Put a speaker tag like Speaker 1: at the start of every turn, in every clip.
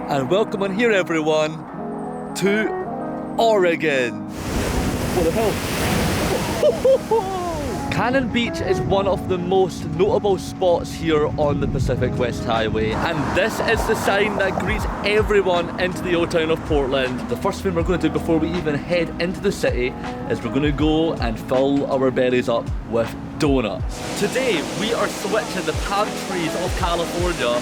Speaker 1: And welcome on here everyone to Oregon. What the hell? Cannon Beach is one of the most notable spots here on the Pacific West Highway, and this is the sign that greets everyone into the old town of Portland. The first thing we're going to do before we even head into the city is we're going to go and fill our bellies up with donuts. Today we are switching the palm trees of California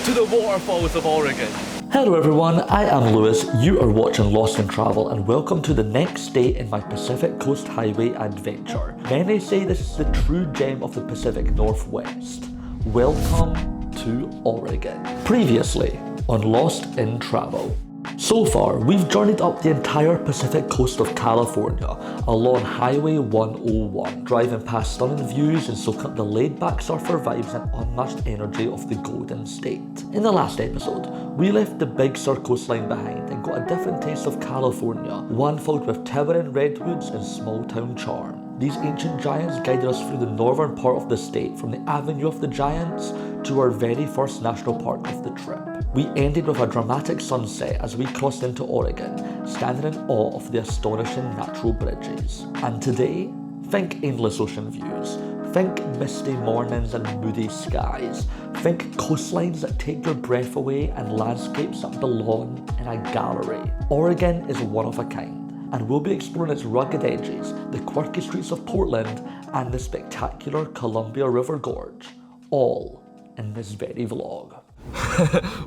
Speaker 1: to the waterfalls of Oregon. Hello everyone, I am Lewis, you are watching Lost in Travel, and welcome to the next day in my Pacific Coast Highway adventure. Many say this is the true gem of the Pacific Northwest. Welcome to Oregon. Previously on Lost in Travel. So far, we've journeyed up the entire Pacific coast of California along Highway 101, driving past stunning views and soaking up the laid-back surfer vibes and unmatched energy of the Golden State. In the last episode, we left the Big Sur coastline behind and got a different taste of California, one filled with towering redwoods and small-town charm. These ancient giants guided us through the northern part of the state, from the Avenue of the Giants to our very first national park of the trip. We ended with a dramatic sunset as we crossed into Oregon, standing in awe of the astonishing natural bridges. And today, think endless ocean views, think misty mornings and moody skies, think coastlines that take your breath away and landscapes that belong in a gallery. Oregon is one of a kind, and we'll be exploring its rugged edges, the quirky streets of Portland, and the spectacular Columbia River Gorge, all in this very vlog.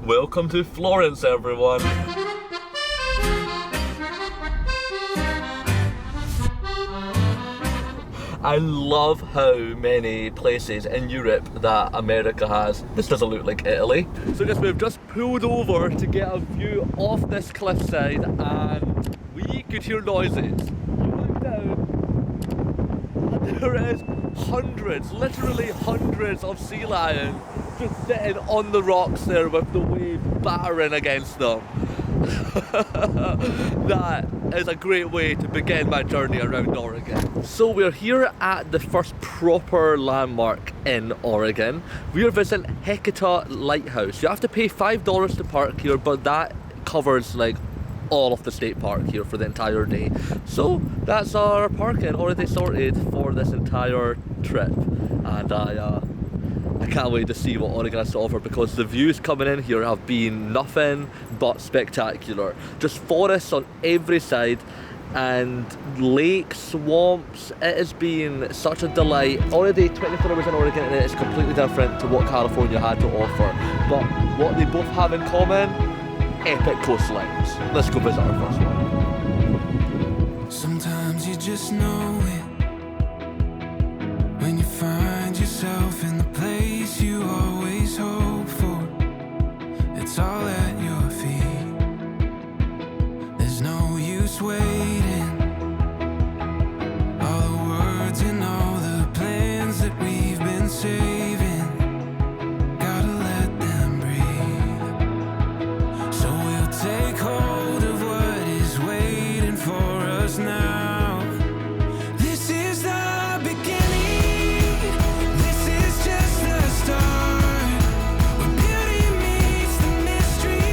Speaker 1: Welcome to Florence, everyone. I love how many places in Europe that America has. This doesn't look like Italy. So I guess we've just pulled over to get a view off this cliffside, and we could hear noises. You look down, and there is hundreds, literally hundreds of sea lions just sitting on the rocks there with the wave battering against them. That is a great way to begin my journey around Oregon. So we're here at the first proper landmark in Oregon. We are visiting Heceta Lighthouse. You have to pay $5 to park here, but that covers like all of the state park here for the entire day. So that's our parking already sorted for this entire trip, and I can't wait to see what Oregon has to offer, because the views coming in here have been nothing but spectacular. Just forests on every side and lakes, swamps. It has been such a delight. Already 24 hours in Oregon and it is completely different to what California had to offer. But what they both have in common, epic coastlines. Let's go visit our first one.
Speaker 2: Sometimes you just know it when you find yourself in the place you always hope for. It's all at your feet. There's no use waiting. All the words and all the plans that we've been saving, gotta let them breathe. So we'll take hold of what is waiting for us now. This is the beginning. This is just the start. Where beauty meets the mystery.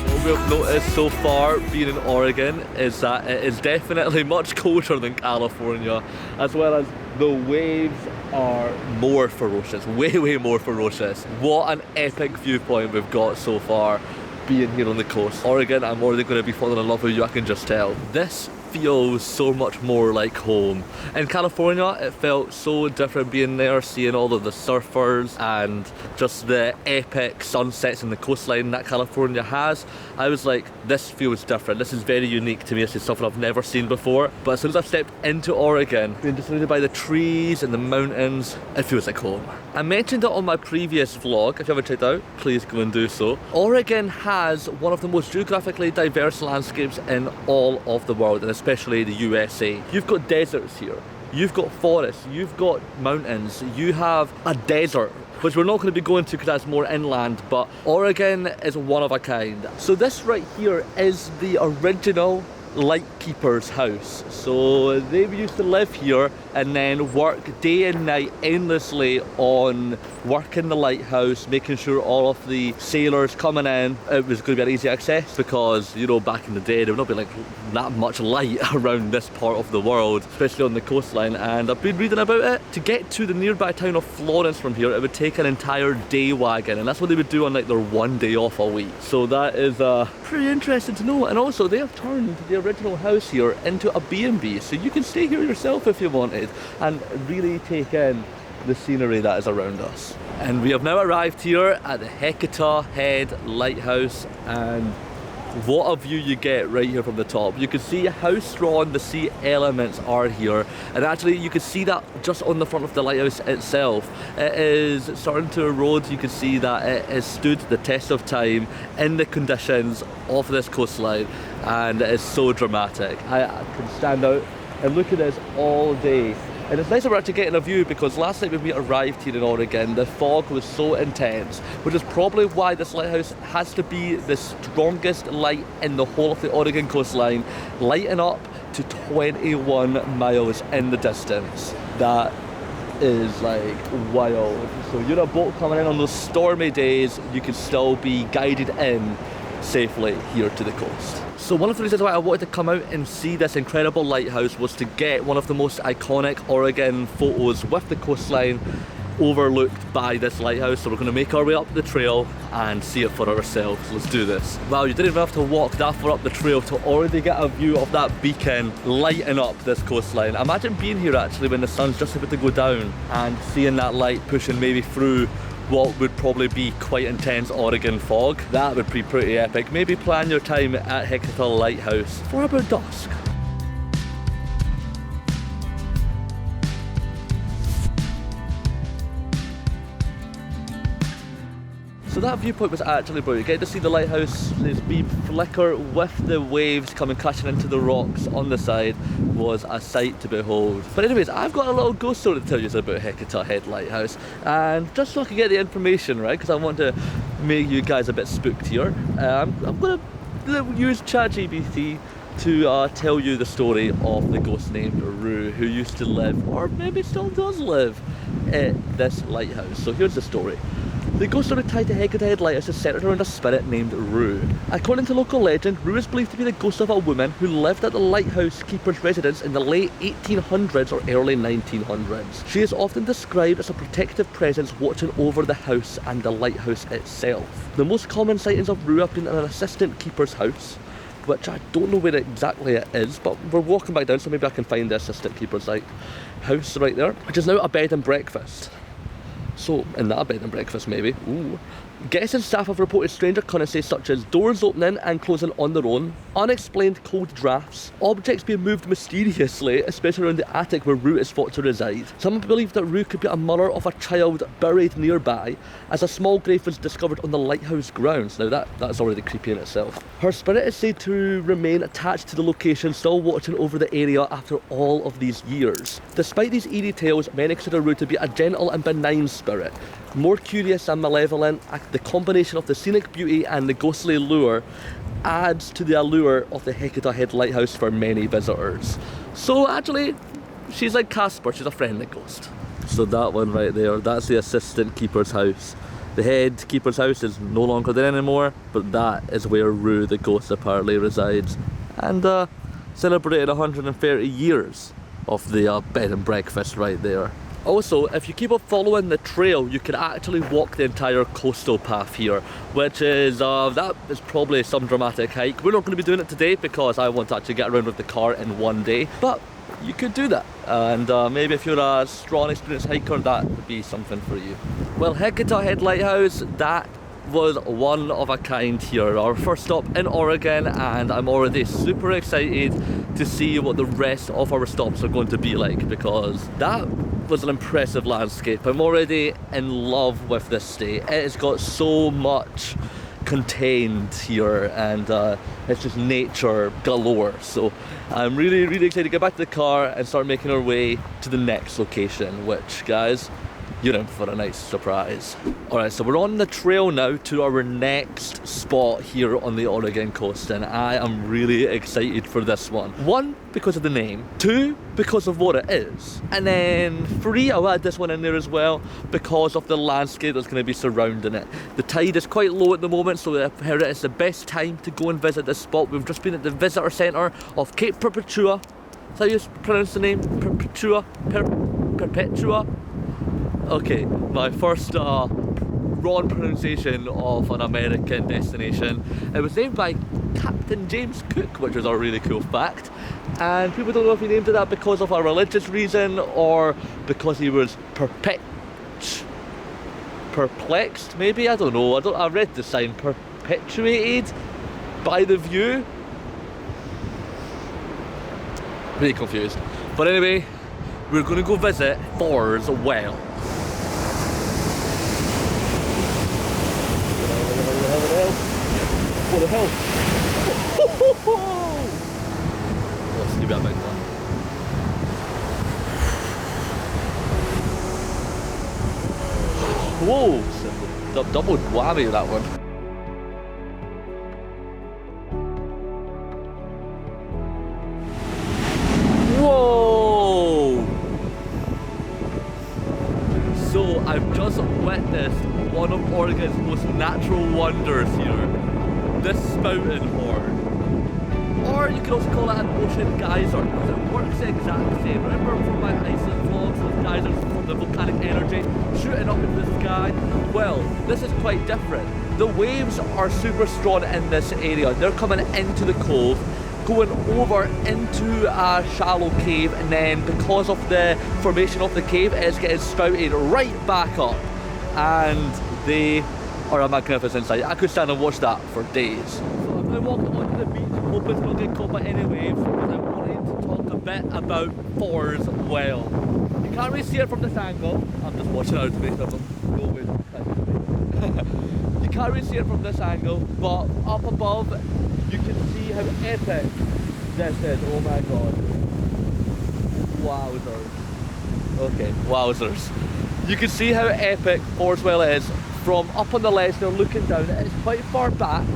Speaker 1: What we've noticed so far being in Oregon is that it is definitely much colder than California, as well as the waves are more ferocious, way more ferocious. What an epic viewpoint we've got so far being here on the coast. Oregon, I'm already going to be falling in love with you, I can just tell. This feels so much more like home. In California, it felt so different being there, seeing all of the surfers and just the epic sunsets and the coastline that California has. I was like, this feels different. This is very unique to me. This is something I've never seen before. But as soon as I've stepped into Oregon, being just surrounded by the trees and the mountains, it feels like home. I mentioned it on my previous vlog. If you haven't checked it out, please go and do so. Oregon has one of the most geographically diverse landscapes in all of the world, and especially the USA. You've got deserts here, you've got forests, you've got mountains, you have a desert, which we're not going to be going to because that's more inland, but Oregon is one of a kind. So this right here is the original lightkeeper's house. So they used to live here and then work day and night endlessly on working the lighthouse, making sure all of the sailors coming in, it was going to be an easy access, because, you know, back in the day there would not be like that much light around this part of the world, especially on the coastline. And I've been reading about it. To get to the nearby town of Florence from here, it would take an entire day wagon, and that's what they would do on like their one day off a week. So that is pretty interesting to know. And also they have turned the original house here into a B&B, so you can stay here yourself if you wanted and really take in the scenery that is around us. And we have now arrived here at the Heceta Head Lighthouse, and what a view you get right here from the top. You can see how strong the sea elements are here, and actually you can see that just on the front of the lighthouse itself. It is starting to erode. You can see that it has stood the test of time in the conditions of this coastline, and it is so dramatic. I can stand out and look at this all day. And it's nice that we're actually getting a view, because last night when we arrived here in Oregon, the fog was so intense, which is probably why this lighthouse has to be the strongest light in the whole of the Oregon coastline, lighting up to 21 miles in the distance. That is like wild. So you're a boat coming in on those stormy days, you can still be guided in safely here to the coast. So one of the reasons why I wanted to come out and see this incredible lighthouse was to get one of the most iconic Oregon photos with the coastline overlooked by this lighthouse. So we're going to make our way up the trail and see it for ourselves. Let's do this. Wow, you didn't even have to walk that far up the trail to already get a view of that beacon lighting up this coastline. Imagine being here actually when the sun's just about to go down and seeing that light pushing maybe through what would probably be quite intense Oregon fog. That would be pretty epic. Maybe plan your time at Heceta Lighthouse for about dusk. So that viewpoint was actually brilliant. Getting to see the lighthouse, this beam flicker with the waves coming crashing into the rocks on the side was a sight to behold. But anyways, I've got a little ghost story to tell you about Heceta Head Lighthouse, and just so I can get the information right, because I want to make you guys a bit spooked here, I'm going to use ChatGPT to tell you the story of the ghost named Rue, who used to live, or maybe still does live, at this lighthouse. So here's the story. The ghost story tied to Heceta Head Lighthouse is centered around a spirit named Rue. According to local legend, Rue is believed to be the ghost of a woman who lived at the lighthouse keeper's residence in the late 1800s or early 1900s. She is often described as a protective presence watching over the house and the lighthouse itself. The most common sightings of Rue have been in an assistant keeper's house, which I don't know where exactly it is, but we're walking back down, so maybe I can find the assistant keeper's house right there, which is now a bed and breakfast. So, in that bed and breakfast maybe. Ooh. Guests and staff have reported strange occurrences such as doors opening and closing on their own, unexplained cold drafts, objects being moved mysteriously, especially around the attic where Rue is thought to reside. Some believe that Rue could be a mother of a child buried nearby, as a small grave was discovered on the lighthouse grounds. Now that's already creepy in itself. Her spirit is said to remain attached to the location, still watching over the area after all of these years. Despite these eerie tales, many consider Rue to be a gentle and benign spirit, more curious and malevolent. The combination of the scenic beauty and the ghostly lure adds to the allure of the Heceta Head Lighthouse for many visitors. So actually, she's like Casper, she's a friendly ghost. So that one right there, that's the assistant keeper's house. The head keeper's house is no longer there anymore, but that is where Rue the ghost apparently resides. And celebrated 130 years of the bed and breakfast right there. Also, if you keep on following the trail, you can actually walk the entire coastal path here, which is, that is probably some dramatic hike. We're not going to be doing it today because I want to actually get around with the car in one day, but you could do that. And maybe if you're a strong, experienced hiker, that would be something for you. Well, Heceta Head Lighthouse, that was one of a kind here. Our first stop in Oregon, and I'm already super excited to see what the rest of our stops are going to be like, because that was an impressive landscape. I'm already in love with this state. It has got so much contained here, and it's just nature galore. So I'm really excited to get back to the car and start making our way to the next location, which, guys, you're in for a nice surprise. Alright, so we're on the trail now to our next spot here on the Oregon coast, and I am really excited for this one. 1, because of the name. 2, because of what it is. And then 3, I'll add this one in there as well, because of the landscape that's going to be surrounding it. The tide is quite low at the moment, so I've heard it's the best time to go and visit this spot. We've just been at the visitor centre of Cape Perpetua. Is that how you pronounce the name? Perpetua? Perpetua? Okay, my first wrong pronunciation of an American destination. It was named by Captain James Cook, which is a really cool fact. And people don't know if he named it that because of a religious reason or because he was perplexed, maybe? I don't know. I read the sign, perpetuated by the view. Pretty confused. But anyway, we're going to go visit Thor's well. What the hell? Let's see about that one. Whoa! Double whammy that one. Whoa! So I've just witnessed one of Oregon's most natural wonders here. This spouting horn. Or you could also call it an ocean geyser, because it works the exact same. Remember from my Iceland vlogs, those geysers from the volcanic energy shooting up into the sky? Well, this is quite different. The waves are super strong in this area. They're coming into the cove, going over into a shallow cave, and then because of the formation of the cave, it's getting spouted right back up. And they are a magnificent sight. I could stand and watch that for days. So I'm going to walk onto the beach, hoping to not get caught by any waves, because I wanted to talk a bit about Thor's well. You can't really see it from this angle. I'm just watching out to make them go with. You can't really see it from this angle, but up above you can see how epic this is. Oh my god. Wowzers. Okay, wowzers. You can see how epic Thor's well is. From up on the ledge, they're looking down. It's quite far back,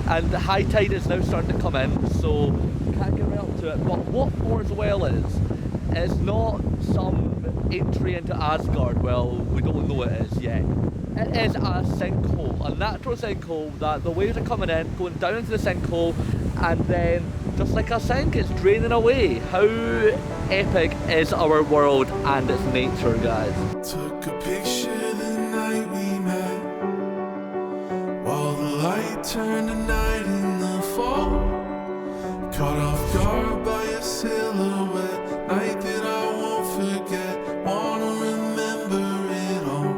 Speaker 1: and the high tide is now starting to come in, so you can't get right up to it. But what Thor's well is not some entry into Asgard. Well, we don't know it is yet. It is a sinkhole, a natural sinkhole that the waves are coming in, going down into the sinkhole, and then just like a sink, it's draining away. How epic is our world and its nature, guys?
Speaker 2: Took a picture the night we met, while the light turned to night in the fall. Caught off guard by a silhouette, night that I won't forget. Wanna remember it all.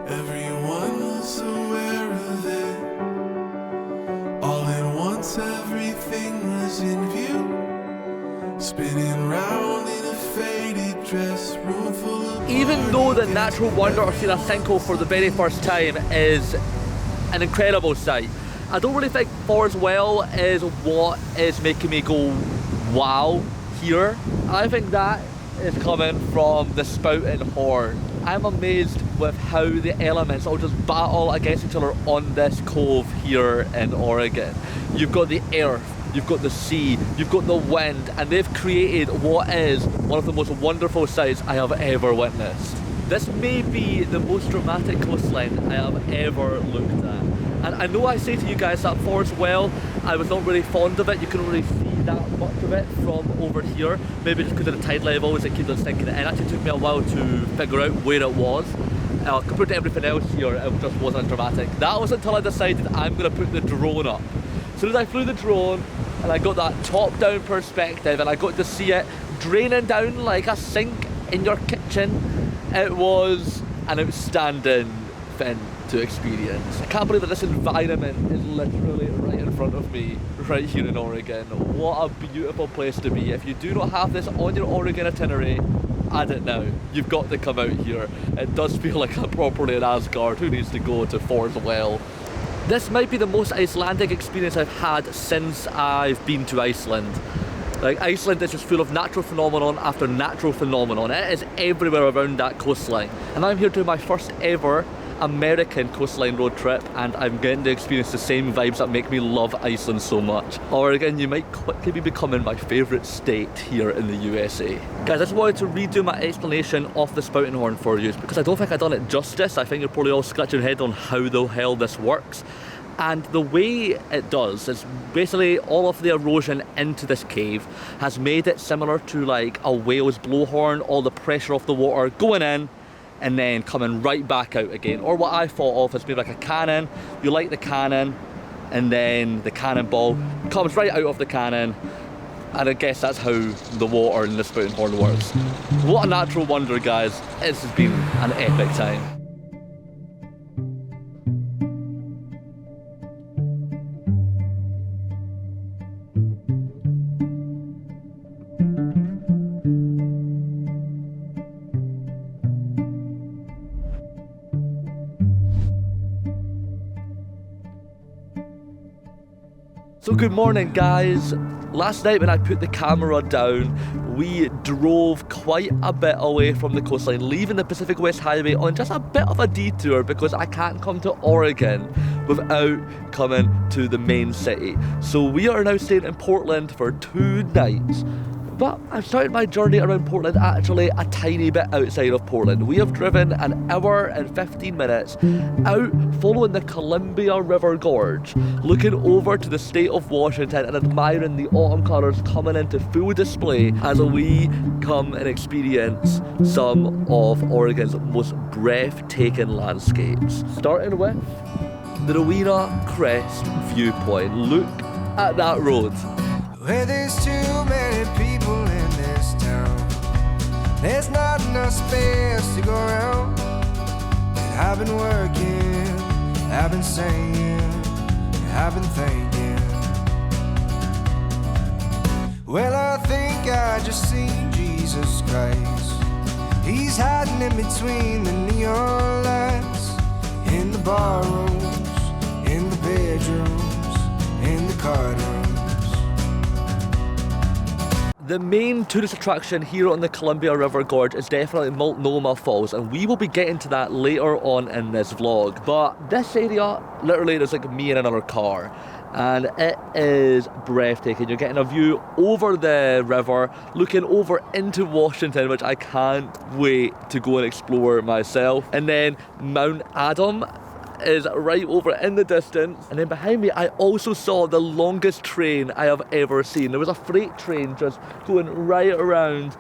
Speaker 2: Everyone was aware of it. All at once, everything was in view. Spinning round in a faded dress, room full of.
Speaker 1: Even though the natural wonder of seeing a sinkhole for the very first time is an incredible sight, I don't really think Thor's well is what is making me go wow here. I think that is coming from the spouting horn. I'm amazed with how the elements all just battle against each other on this cove here in Oregon. You've got the earth, you've got the sea, you've got the wind, and they've created what is one of the most wonderful sights I have ever witnessed. This may be the most dramatic coastline I have ever looked at. And I know I say to you guys that Thor's well, I was not really fond of it. You couldn't really see that much of it from over here. Maybe just because of the tide levels, it keeps on sinking in. It actually took me a while to figure out where it was. Compared to everything else here, it just wasn't dramatic. That was until I decided I'm going to put the drone up. As soon as I flew the drone, and I got that top-down perspective, and I got to see it draining down like a sink in your kitchen, it was an outstanding thing to experience. I can't believe that this environment is literally right in front of me, right here in Oregon. What a beautiful place to be. If you do not have this on your Oregon itinerary, add it now. You've got to come out here. It does feel like a properly in Asgard. Who needs to go to Thor's well? This might be the most Icelandic experience I've had since I've been to Iceland. Like, Iceland is just full of natural phenomenon after natural phenomenon. It is everywhere around that coastline. And I'm here doing my first ever American coastline road trip, and I'm getting to experience the same vibes that make me love Iceland so much. Oregon, you might quickly be becoming my favourite state here in the USA. Guys, I just wanted to redo my explanation of the spouting horn for you, because I don't think I've done it justice. I think you're probably all scratching your head on how the hell this works. And the way it does is basically all of the erosion into this cave has made it similar to like a whale's blowhorn, all the pressure of the water going in and then coming right back out again. Or what I thought of as maybe like a cannon. You light the cannon and then the cannonball comes right out of the cannon, and I guess that's how the water in the spouting horn works. What a natural wonder, guys. This has been an epic time. So good morning, guys. Last night when I put the camera down, we drove quite a bit away from the coastline, leaving the Pacific West Highway on just a bit of a detour because I can't come to Oregon without coming to the main city. So we are now staying in Portland for 2 nights. But I've started my journey around Portland actually a tiny bit outside of Portland. We have driven 1 hour and 15 minutes out following the Columbia River Gorge, looking over to the state of Washington and admiring the autumn colours coming into full display as we come and experience some of Oregon's most breathtaking landscapes. Starting with the Rowena Crest Viewpoint. Look at that road.
Speaker 2: Where there's too many people in this town, there's not enough space to go around. And I've been working, I've been saying, I've been thinking. Well, I think I just seen Jesus Christ. He's hiding in between the neon lights, in the bar rooms, in the bedrooms, in the card rooms.
Speaker 1: The main tourist attraction here on the Columbia River Gorge is definitely Multnomah Falls, and we will be getting to that later on in this vlog. But this area, literally, there's like me in another car, and it is breathtaking. You're getting a view over the river, looking over into Washington, which I can't wait to go and explore myself. And then Mount Adam is right over in the distance, and then behind me I also saw the longest train I have ever seen. There was a freight train just going right around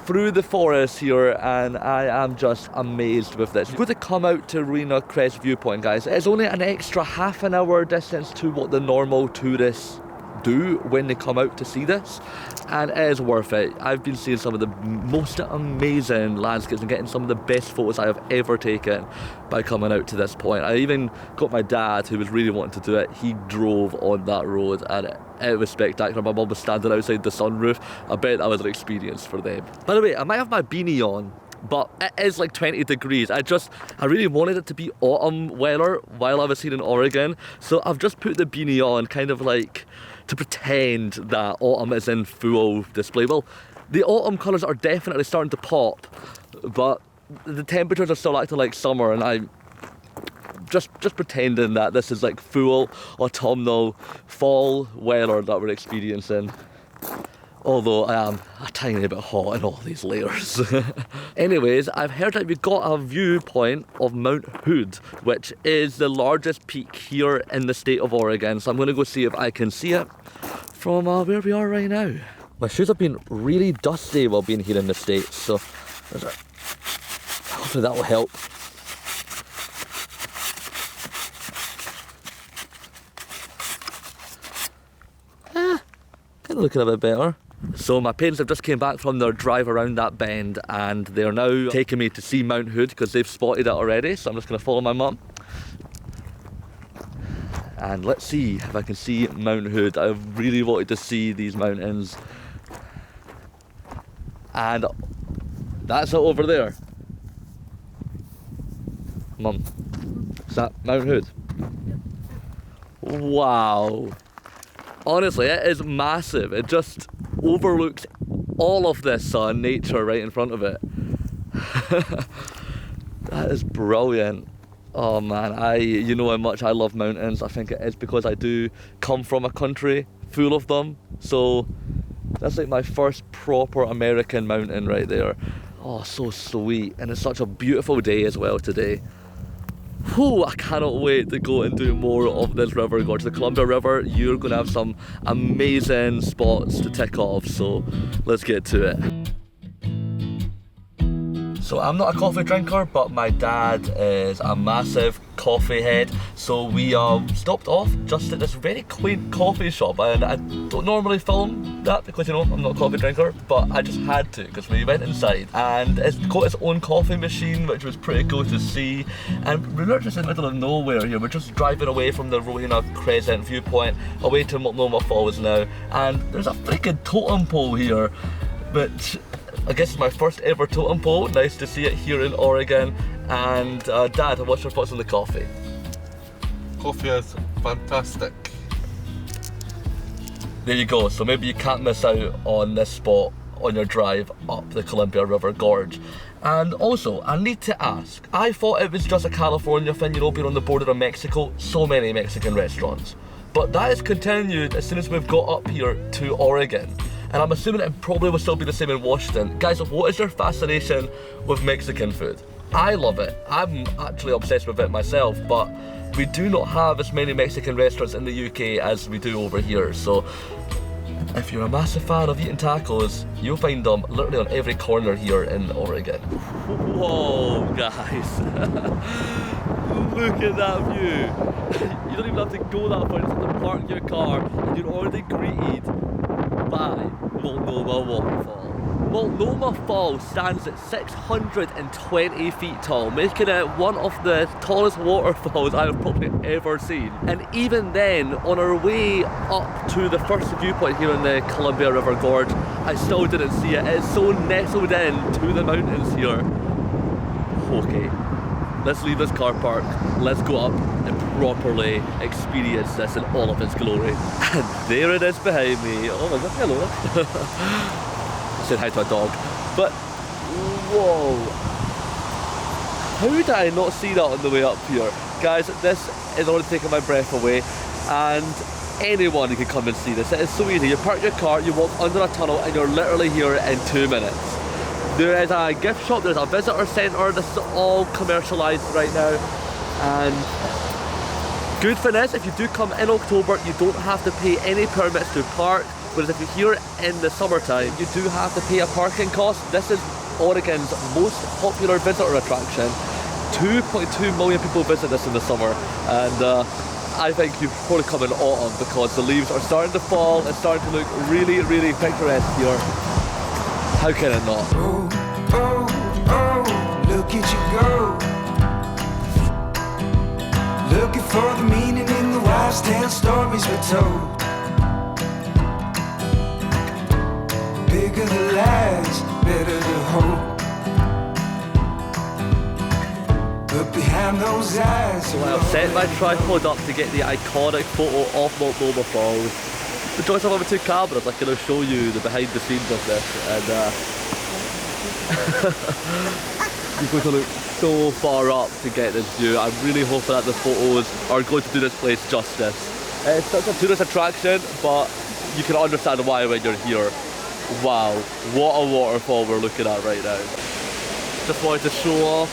Speaker 1: through the forest here, and I am just amazed with this. We're going to come out to Rowena Crest Viewpoint, guys. It's only an extra half an hour distance to what the normal tourists do when they come out to see this, and it is worth it. I've been seeing some of the most amazing landscapes and getting some of the best photos I have ever taken by coming out to this point. I even got my dad, who was really wanting to do it. He drove on that road and it was spectacular. My mum was standing outside the sunroof. I bet that was an experience for them. By the way, I might have my beanie on, but it is like 20 degrees. I really wanted it to be autumn weather while I was here in Oregon, so I've just put the beanie on kind of like to pretend that autumn is in full display. Well, the autumn colours are definitely starting to pop, but the temperatures are still acting like summer, and I'm just pretending that this is like full autumnal fall weather that we're experiencing. Although I am a tiny bit hot in all these layers. Anyways, I've heard that we've got a viewpoint of Mount Hood, which is the largest peak here in the state of Oregon. So I'm going to go see if I can see it from where we are right now. My shoes have been really dusty while being here in the States, so hopefully that will help. Kind of looking a bit better. So my parents have just came back from their drive around that bend, and they're now taking me to see Mount Hood because they've spotted it already. So I'm just going to follow my mum. And let's see if I can see Mount Hood. I've really wanted to see these mountains. And that's it over there. Mum, is that Mount Hood? Wow. Honestly, it is massive. It just overlooks all of this nature right in front of it. That is brilliant. Oh man, you know how much I love mountains. I think it is because I do come from a country full of them. So that's like my first proper American mountain right there. Oh, so sweet. And it's such a beautiful day as well today. Whew, I cannot wait to go and do more of this river gorge. The Columbia River, you're going to have some amazing spots to tick off. So let's get to it. So I'm not a coffee drinker, but my dad is a massive coffee head. So we stopped off just at this very quaint coffee shop, and I don't normally film that because, you know, I'm not a coffee drinker, but I just had to because we went inside and it's got its own coffee machine, which was pretty cool to see. And we were just in the middle of nowhere here. We're just driving away from the Rowena Crescent Viewpoint away to Multnomah Falls now, and there's a freaking totem pole here, which I guess it's my first ever totem pole. Nice to see it here in Oregon. And Dad, what's your thoughts on the coffee?
Speaker 3: Coffee is fantastic.
Speaker 1: There you go. So maybe you can't miss out on this spot on your drive up the Columbia River Gorge. And also, I need to ask, I thought it was just a California thing, you know, being on the border of Mexico, so many Mexican restaurants. But that has continued as soon as we've got up here to Oregon. And I'm assuming it probably will still be the same in Washington. Guys, what is your fascination with Mexican food? I love it. I'm actually obsessed with it myself, but we do not have as many Mexican restaurants in the UK as we do over here. So if you're a massive fan of eating tacos, you'll find them literally on every corner here in Oregon. Whoa, guys. Look at that view. You don't even have to go that far, you just have to park your car and you're already greeted by Multnomah Waterfall. Multnomah Falls stands at 620 feet tall, making it one of the tallest waterfalls I have probably ever seen. And even then, on our way up to the first viewpoint here in the Columbia River Gorge, I still didn't see it. It's so nestled in to the mountains here. Okay, let's leave this car park, let's go up and properly experience this in all of its glory. And there it is behind me. Oh my god, hello. Said hi to a dog. But, whoa. How did I not see that on the way up here? Guys, this is already taking my breath away, and anyone can come and see this. It is so easy. You park your car, you walk under a tunnel, and you're literally here in 2 minutes. There is a gift shop, there's a visitor centre, this is all commercialised right now. And good for this, if you do come in October, you don't have to pay any permits to park. Whereas if you're here in the summertime, you do have to pay a parking cost. This is Oregon's most popular visitor attraction. 2.2 million people visit this in the summer. And I think you probably come in autumn because the leaves are starting to fall. It's starting to look really, really picturesque here. How can it not?
Speaker 2: Oh, oh, oh, look at you go. Looking for the meaning in the wives' tale stories we're told. Bigger the lies, better the hope. But behind those eyes,
Speaker 1: so I have set my tripod up to get the iconic photo of Multnomah Falls. The choice of having two cameras, I can show you the behind the scenes of this, and you're going to look so far up to get this view. I'm really hoping that the photos are going to do this place justice. It's such a tourist attraction, but you can understand why when you're here. Wow, what a waterfall we're looking at right now. Just wanted to show off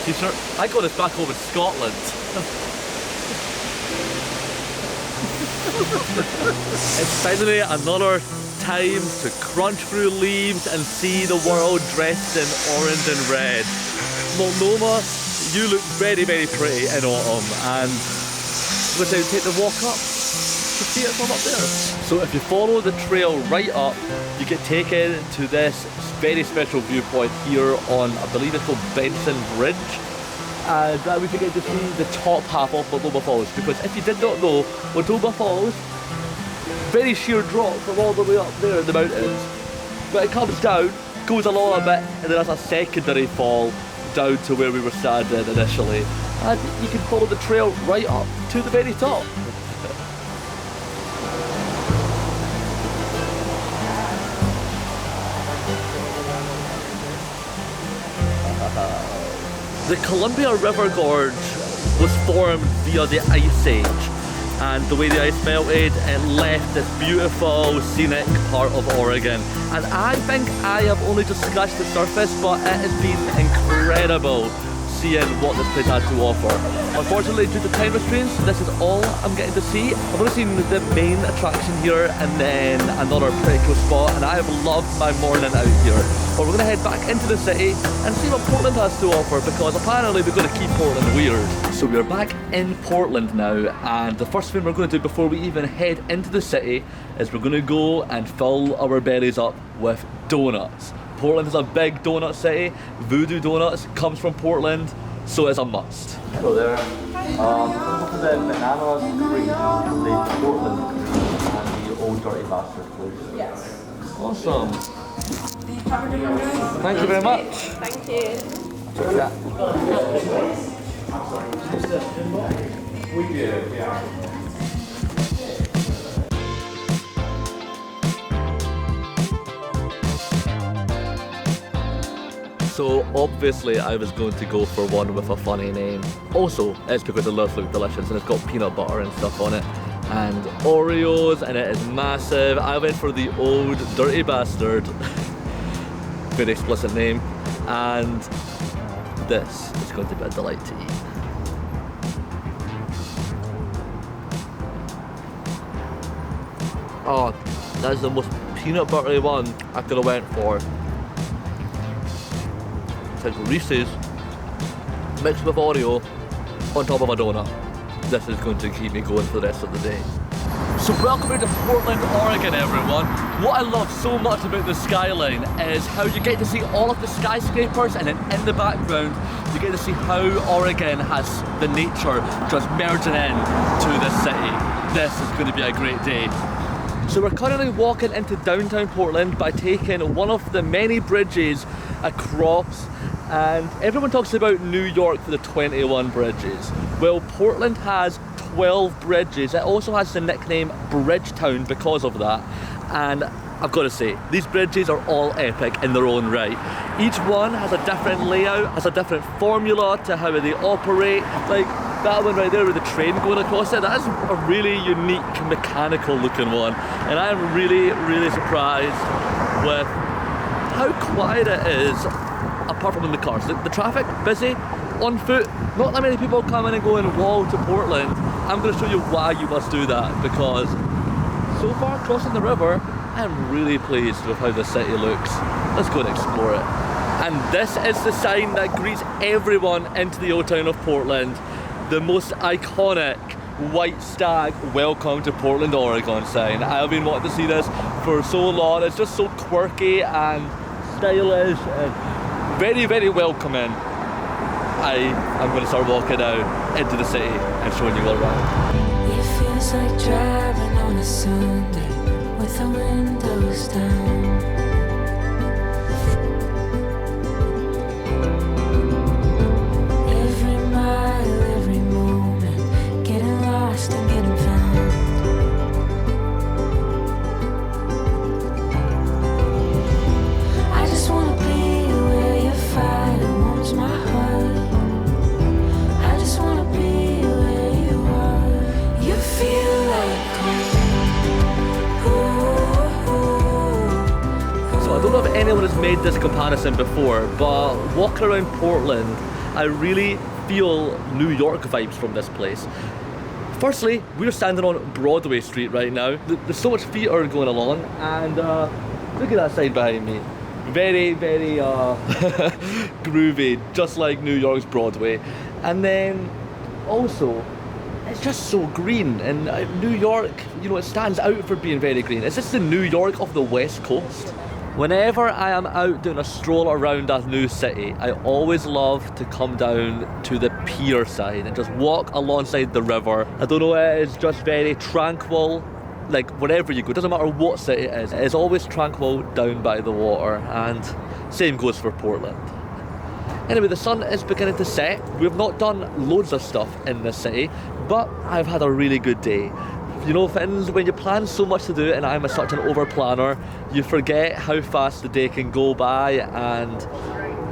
Speaker 1: t-shirt. I got this back home in Scotland. It's finally another time to crunch through leaves and see the world dressed in orange and red. Multnomah, you look very, very pretty in autumn, and we're going to take the walk up to see it from up there. So if you follow the trail right up, you get taken to this very special viewpoint here on, I believe it's called Benson Bridge. And we can get to see the top half of Multnomah Falls, because if you did not know, Multnomah Falls, very sheer drop from all the way up there in the mountains. But it comes down, goes along a bit, and then has a secondary fall down to where we were standing initially. And you can follow the trail right up to the very top. The Columbia River Gorge was formed via the Ice Age, and the way the ice melted, it left this beautiful scenic part of Oregon. And I think I have only just scratched the surface, but it has been incredible seeing what this place has to offer. Unfortunately, due to time restraints, this is all I'm getting to see. I've only seen the main attraction here and then another pretty cool spot, and I have loved my morning out here. But we're going to head back into the city and see what Portland has to offer, because apparently we're going to keep Portland weird. So we're back in Portland now, and the first thing we're going to do before we even head into the city is we're going to go and fill our bellies up with donuts. Portland is a big donut city. Voodoo Donuts comes from Portland, so it's a must. Hello there. Welcome to the banana cream, the Portland cream, and the old dirty bastard, please. Yes. Awesome. Thank you very much.
Speaker 4: Thank you.
Speaker 1: Yeah. So obviously I was going to go for one with a funny name. Also, it's because it does look delicious and it's got peanut butter and stuff on it. And Oreos, and it is massive. I went for the old dirty bastard. Very explicit name. And this is going to be a delight to eat. Oh, that's the most peanut buttery one I could have went for. It's like Reese's mixed with Oreo on top of a donut. This is going to keep me going for the rest of the day. So welcome to Portland, Oregon, everyone. What I love so much about the skyline is how you get to see all of the skyscrapers, and then in the background you get to see how Oregon has the nature just merging in to the city. This is going to be a great day. So we're currently walking into downtown Portland by taking one of the many bridges across, and everyone talks about New York for the 21 bridges. Well, Portland has 12 bridges. It also has the nickname Bridgetown because of that. And I've got to say, these bridges are all epic in their own right. Each one has a different layout, has a different formula to how they operate. Like that one right there with the train going across it, that is a really unique mechanical looking one. And I am really, really surprised with how quiet it is apart from in the cars. The traffic, busy, on foot, not that many people coming and going wall to Portland. I'm going to show you why you must do that, because so far crossing the river, I'm really pleased with how the city looks. Let's go and explore it. And this is the sign that greets everyone into the old town of Portland. The most iconic white stag welcome to Portland, Oregon sign. I've been wanting to see this for so long. It's just so quirky and stylish and very, very welcoming. I'm going to start walking out into the city and showing you all around.
Speaker 5: It feels like driving on a Sunday with the windows down. Every mile, every moment, getting lost and getting found. I just want to be where your fire warms my heart. I just want to be where you are. You feel like
Speaker 1: So I don't know if anyone has made this comparison before, but walking around Portland, I really feel New York vibes from this place. Firstly, we're standing on Broadway Street right now. There's so much theatre going along, and look at that sign behind me. Very, very groovy, just like New York's Broadway. And then also, it's just so green, and New York, you know, it stands out for being very green. Is this the New York of the West Coast? Whenever I am out doing a stroll around a new city, I always love to come down to the pier side and just walk alongside the river. I don't know, it is just very tranquil. Like wherever you go, doesn't matter what city it is, it's always tranquil down by the water, and same goes for Portland. Anyway, the sun is beginning to set. We've not done loads of stuff in this city, but I've had a really good day. You know, things, when you plan so much to do, and I'm such an over planner, you forget how fast the day can go by, and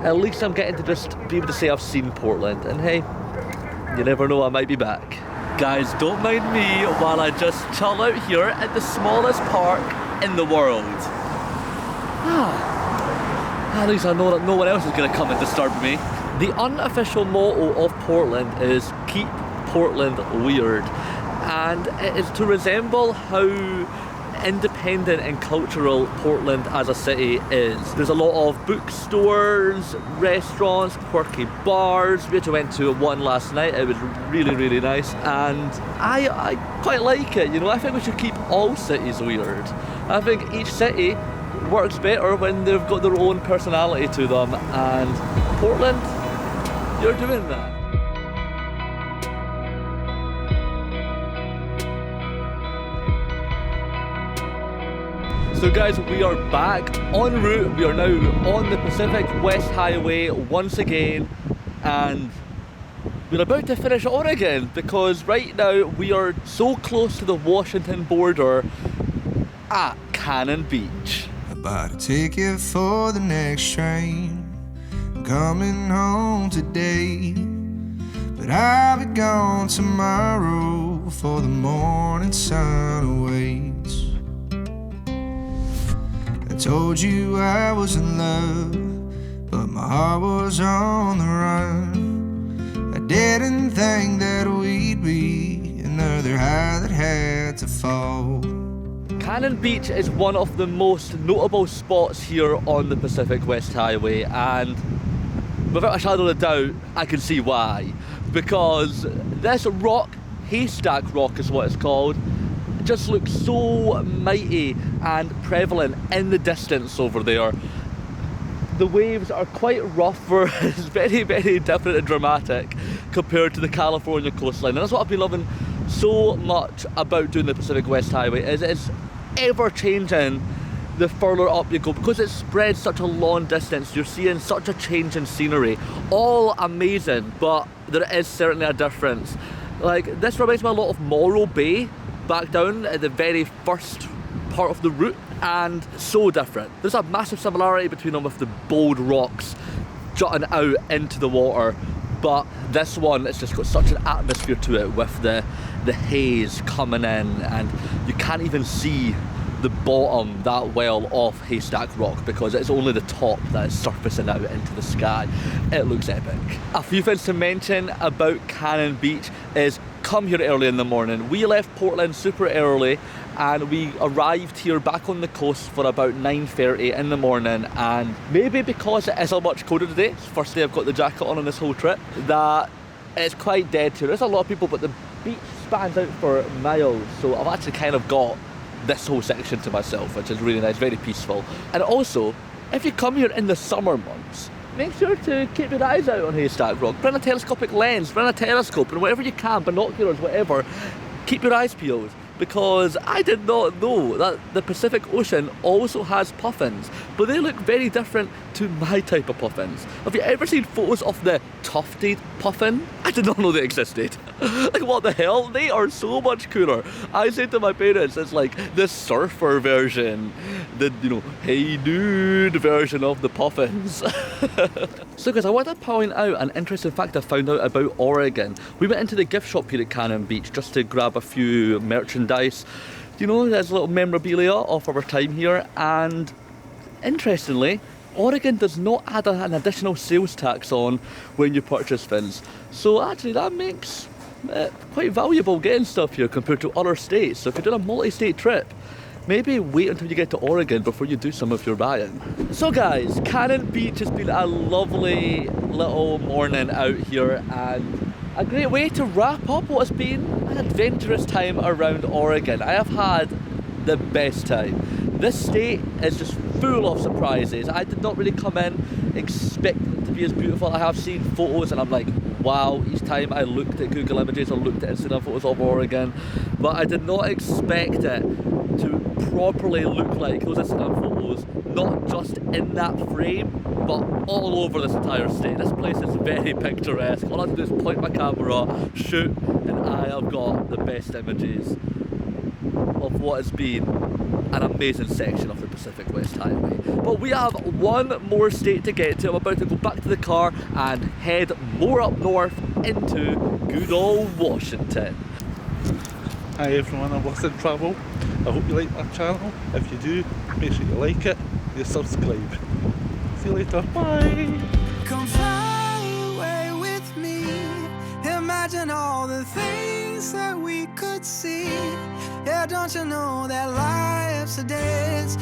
Speaker 1: at least I'm getting to just be able to say I've seen Portland. And hey, you never know, I might be back. Guys, don't mind me while I just chill out here at the smallest park in the world. At least I know that no one else is going to come and disturb me. The unofficial motto of Portland is keep Portland weird. And it is to resemble how independent and cultural Portland as a city is. There's a lot of bookstores, restaurants, quirky bars. We actually went to one last night. It was really, really nice. And I quite like it, you know. I think we should keep all cities weird. I think each city works better when they've got their own personality to them. And Portland, you're doing that. So guys, we are back en route. We are now on the Pacific West Highway once again, and we're about to finish Oregon because right now we are so close to the Washington border at Cannon Beach.
Speaker 2: I bought a ticket for the next train. I'm coming home today, but I'll be gone tomorrow for the morning sun awaits. I told you I was in love, but my heart was on the run. I didn't think that we'd be another high that had to fall.
Speaker 1: Cannon Beach is one of the most notable spots here on the Pacific West Highway, and without a shadow of a doubt, I can see why. Because this rock, Haystack Rock is what it's called, just looks so mighty and prevalent in the distance over there. The waves are quite rougher. It's very, very different and dramatic compared to the California coastline. And that's what I've been loving so much about doing the Pacific West Highway, is it's ever changing the further up you go, because it spreads such a long distance. You're seeing such a change in scenery, all amazing, but there is certainly a difference. Like, this reminds me a lot of Morro Bay back down at the very first part of the route, and so different. There's a massive similarity between them with the bold rocks jutting out into the water, but this one, it's just got such an atmosphere to it with the haze coming in, and you can't even see the bottom that well of Haystack Rock because it's only the top that is surfacing out into the sky. It looks epic. A few things to mention about Cannon Beach is come here early in the morning. We left Portland super early and we arrived here back on the coast for about 9:30 in the morning, and maybe because it is a much colder today, it's the first day I've got the jacket on this whole trip, that it's quite dead here. There's a lot of people, but the beach spans out for miles, so I've actually kind of got this whole section to myself, which is really nice, very peaceful. And also, if you come here in the summer months, make sure to keep your eyes out on Haystack Rock. Bring a telescopic lens, bring a telescope, and whatever you can, binoculars, whatever, keep your eyes peeled. Because I did not know that the Pacific Ocean also has puffins, but they look very different to my type of puffins. Have you ever seen photos of the tufted puffin? I did not know they existed. Like, what the hell? They are so much cooler. I said to my parents, it's like the surfer version, the, you know, hey dude version of the puffins. So guys, I want to point out an interesting fact I found out about Oregon. We went into the gift shop here at Cannon Beach just to grab a few merchandise. You know, there's a little memorabilia of our time here, and interestingly, Oregon does not add an additional sales tax on when you purchase things. So actually that makes it quite valuable getting stuff here compared to other states. So if you're doing a multi-state trip, maybe wait until you get to Oregon before you do some of your buying. So guys, Cannon Beach has been a lovely little morning out here, and a great way to wrap up what has been an adventurous time around Oregon. I have had the best time. This state is just full of surprises. I did not really come in expecting it to be as beautiful. I have seen photos and I'm like, wow, each time I looked at Google Images or looked at Instagram photos of Oregon, but I did not expect it to properly look like those Instagram photos, not just in that frame, but all over this entire state. This place is very picturesque. All I have to do is point my camera, shoot, and I have got the best images of what has been an amazing section of the Pacific West Highway. But we have one more state to get to. I'm about to go back to the car and head more up north into good old Washington.
Speaker 6: Hi everyone, I'm Western Travel. I hope you like my channel. If you do, make sure you like it, you subscribe. See you later, bye!
Speaker 2: Come fly away with me. Imagine all the things that we could see. Yeah, don't you know that life's a dance?